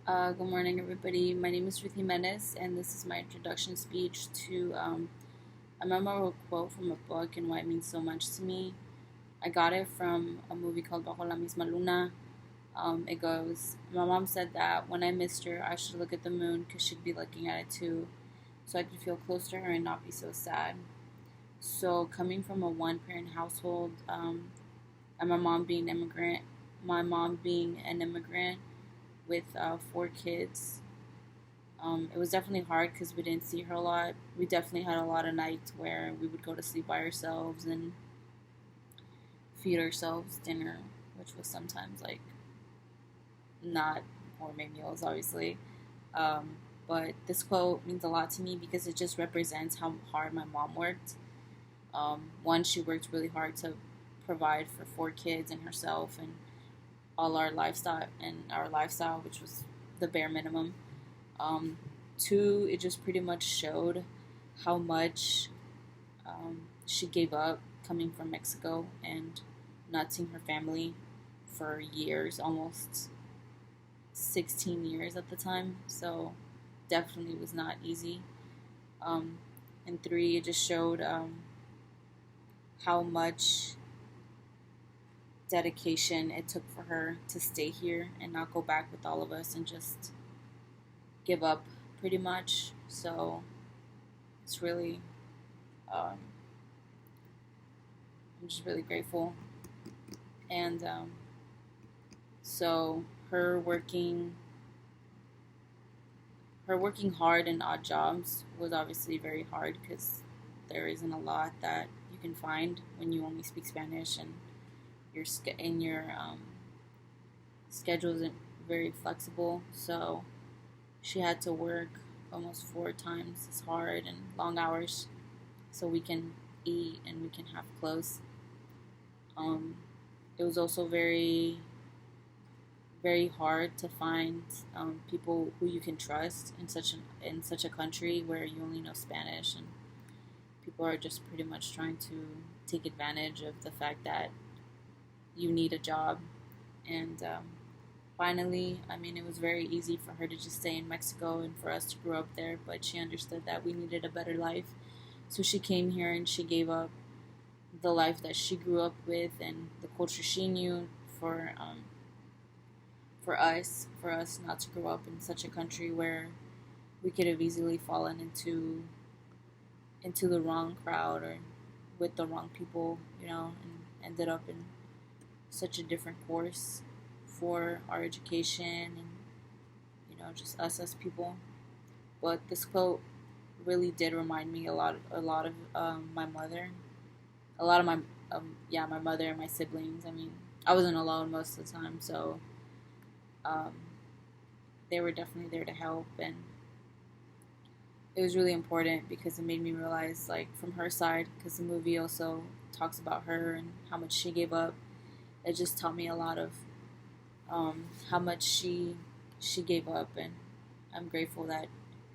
Good morning, everybody. My name is Ruth Jimenez, and this is my introduction speech to a memorable quote from a book and why it means so much to me. I got it from a movie called Bajo la Misma Luna. It goes, my mom said that when I missed her, I should look at the moon because she'd be looking at it too, so I could feel close to her and not be so sad. So, coming from a one-parent household, and my mom being an immigrant with four kids. It was definitely hard because we didn't see her a lot. We definitely had a lot of nights where we would go to sleep by ourselves and feed ourselves dinner, which was sometimes like not gourmet meals, obviously. Um, but this quote means a lot to me because it just represents how hard my mom worked. One, she worked really hard to provide for four kids and herself and all our lifestyle, which was the bare minimum. Um, Two, it just pretty much showed how much she gave up coming from Mexico and not seeing her family for years, almost 16 years at the time. So definitely was not easy. Um, and three, it just showed how much dedication it took for her to stay here and not go back with all of us and just give up pretty much. So it's really, um, I'm just really grateful. And so her working hard in odd jobs was obviously very hard because there isn't a lot that you can find when you only speak Spanish and your schedule isn't very flexible. So she had to work almost four times as hard and long hours so we can eat and we can have clothes. Um, it was also very hard to find people who you can trust in such a country where you only know Spanish and people are just pretty much trying to take advantage of the fact that you need a job. And finally, I mean, it was very easy for her to just stay in Mexico and for us to grow up there, but she understood that we needed a better life. So she came here and she gave up the life that she grew up with and the culture she knew for for us not to grow up in such a country where we could have easily fallen into the wrong crowd or with the wrong people, and ended up in such a different course for our education and just us as people. But this quote really did remind me a lot of my mother, a lot of my my mother and my siblings. I mean, I wasn't alone most of the time, so um, they were definitely there to help, and it was really important because it made me realize, like, from her side, because the movie also talks about her and how much she gave up. It just taught me a lot of how much she gave up, and I'm grateful that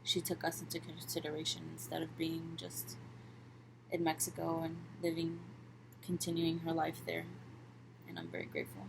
she took us into consideration instead of being just in Mexico and continuing her life there. And I'm very grateful.